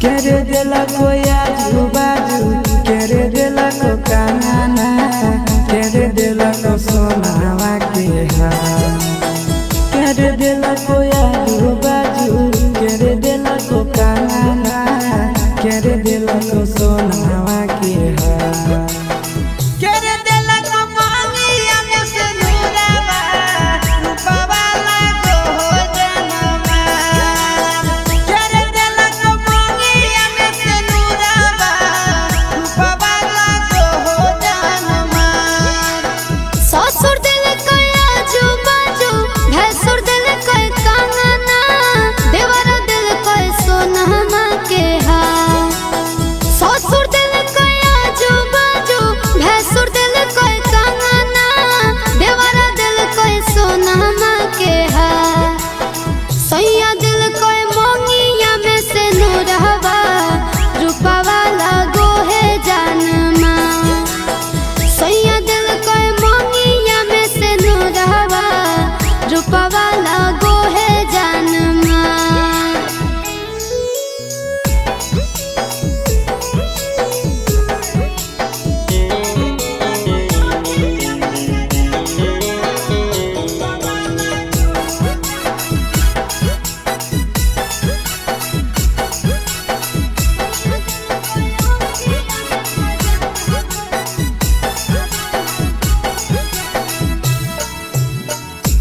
करे देला कोई आजू बाजू, करे देला को काना, करे देला को सोनावा के हार, करे देला कोई आजू बाजू, करे देला को काना, करे देला को सोनावा के हार।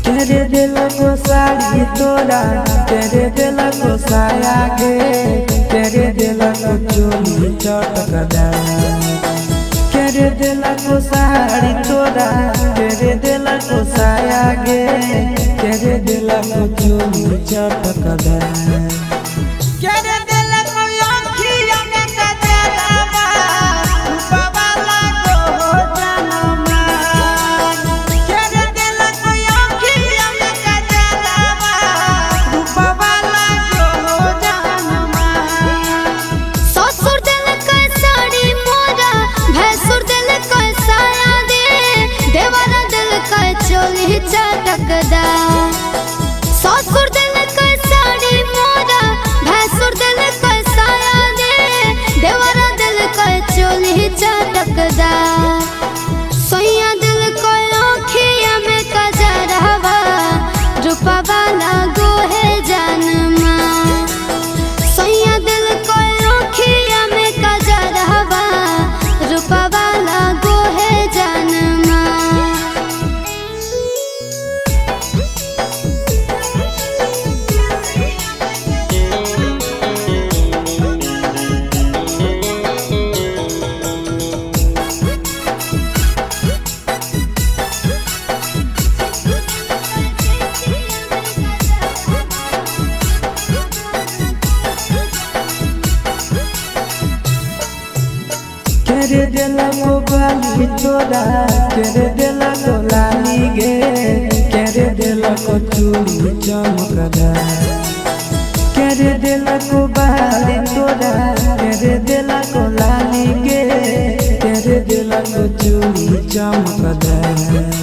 करे देला को साड़ी तोरा, करे देला को साया गे, करे देला को चोली चटकदार, करे देला को साड़ी तोरा, करे देला को साया गे, करे देला को चोली चटकदार। ससुर दिल के साड़ी मोरा, भैंसुर दिल के साया दे, देवरा दिल के चोली चटकदार, सैया दिल को आँखिया में कजरवा, रूपवा लागो है जानमा, सैया दिल को आँखिया में कजरवा, रूपवा लागो है जानमा। करे देला को बाली तोरा, करे देला को लाली गे, करे देला को चूड़ी चमकदार, करे देला को बाली तोरा, करे देला को लाली गे, करे देला को चूड़ी चमकदार।